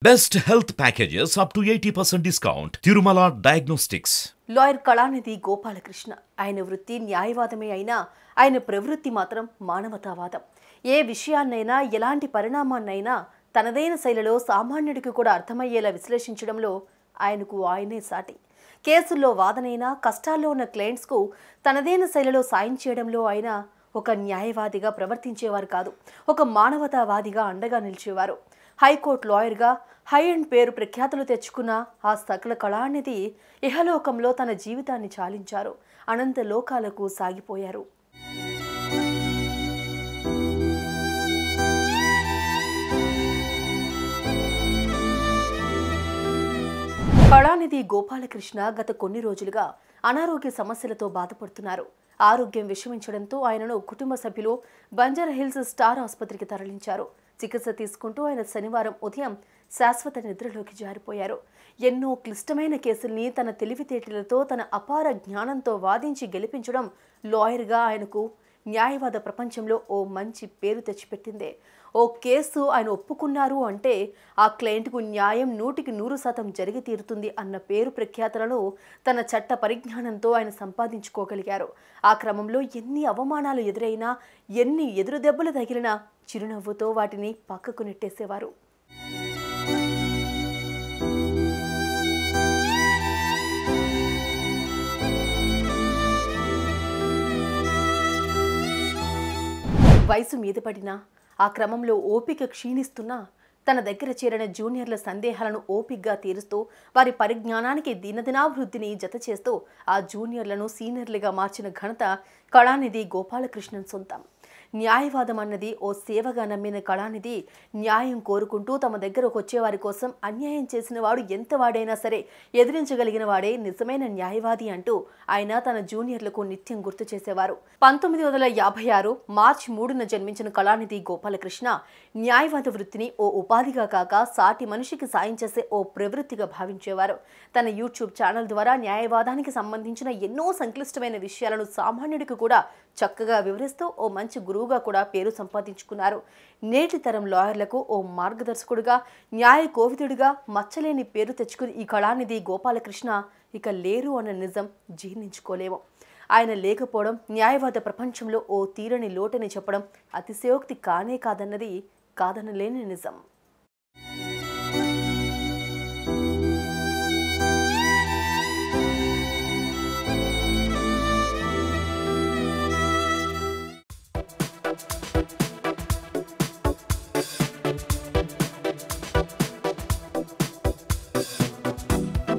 Best health packages up to 80% discount. Tirumala Diagnostics. Lawyer Kalanidhi Gopalakrishna ఆయన వృత్తి న్యాయవాదమే అయినా ఆయన ప్రవృత్తి మాత్రం మానవతావాదం. ఏ విషయాన్నైనా ఎలాంటి పరిణామాన్నైనా తనదైన శైలిలో సామాన్యుడికి కూడా అర్థమయ్యేలా విశ్లేషించడంలో ఆయనకు ఆయనే సాటి. కేసుల్లో వాదనైనా కష్టాల్లో ఉన్న క్లయింట్స్కు తనదైన శైలిలో సాయం చేయడంలో ఆయన ఒక న్యాయవాదిగా ప్రవర్తించేవారు కాదు, ఒక మానవతావాదిగా అండగా నిలిచేవారు. హైకోర్టు లాయర్గా హై అండ్ పేరు ప్రఖ్యాతులు తెచ్చుకున్న ఆ సకల కళానిధి ఇహలోకంలో తన జీవితాన్ని చాలించారు, అనంత లోకాలకు సాగిపోయారు. కళానిధి గోపాలకృష్ణ గత కొన్ని రోజులుగా అనారోగ్య సమస్యలతో బాధపడుతున్నారు. ఆరోగ్యం విషమించడంతో ఆయనను కుటుంబ సభ్యులు బంజారాహిల్స్ స్టార్ ఆసుపత్రికి తరలించారు. చికిత్స తీసుకుంటూ ఆయన శనివారం ఉదయం శాశ్వత నిద్రలోకి జారిపోయారు. ఎన్నో క్లిష్టమైన కేసుల్ని తన తెలివితేటలతో తన అపార జ్ఞానంతో వాదించి గెలిపించడం లాయర్గా ఆయనకు న్యాయవాద ప్రపంచంలో ఓ మంచి పేరు తెచ్చిపెట్టిందే. ఓ కేసు ఆయన ఒప్పుకున్నారు అంటే ఆ క్లయింట్కు న్యాయం 100% జరిగి తీరుతుంది అన్న పేరు ప్రఖ్యాతలను తన చట్ట పరిజ్ఞానంతో ఆయన సంపాదించుకోగలిగారు. ఆ క్రమంలో ఎన్ని అవమానాలు ఎదురైనా, ఎన్ని ఎదురు దెబ్బలు తగిలినా చిరునవ్వుతో వాటిని పక్కకు నెట్టేసేవారు. వయసు మీద పడినా, ఆ క్రమంలో ఓపిక క్షీణిస్తున్నా తన దగ్గర చేరిన జూనియర్ల సందేహాలను ఓపికగా తీరుస్తూ వారి పరిజ్ఞానానికి దినదినాభివృద్ధిని జత చేస్తూ ఆ జూనియర్లను సీనియర్లుగా మార్చిన ఘనత కళానిధి గోపాలకృష్ణన్ సొంతం. న్యాయవాదం అన్నది ఓ సేవగా నమ్మిన కళానిధి న్యాయం కోరుకుంటూ తమ దగ్గరకు వచ్చేవారి కోసం అన్యాయం చేసిన వాడు ఎంతవాడైనా సరే ఎదిరించగలిగిన వాడే నిజమైన న్యాయవాది అంటూ ఆయన తన జూనియర్లకు నిత్యం గుర్తు చేసేవారు. 1956 మార్చి 3న జన్మించిన కళానిధి గోపాలకృష్ణ న్యాయవాద వృత్తిని ఓ ఉపాధిగా కాక సాటి మనిషికి సాయం చేసే ఓ ప్రవృత్తిగా భావించేవారు. తన యూట్యూబ్ ఛానల్ ద్వారా న్యాయవాదానికి సంబంధించిన ఎన్నో సంక్లిష్టమైన విషయాలను సామాన్యుడికి కూడా చక్కగా వివరిస్తూ ఓ మంచి గురువుగా కూడా పేరు సంపాదించుకున్నారు. నేటి తరం లాయర్లకు ఓ మార్గదర్శకుడిగా, న్యాయ కోవిదుడిగా మచ్చలేని పేరు తెచ్చుకుని ఈ కళానిధి గోపాలకృష్ణ ఇక లేరు అన్న నిజం జీర్ణించుకోలేము. ఆయన లేకపోవడం న్యాయవాద ప్రపంచంలో ఓ తీరని లోటని చెప్పడం అతిశయోక్తి కానే కాదన్నది కాదనలేని నిజం.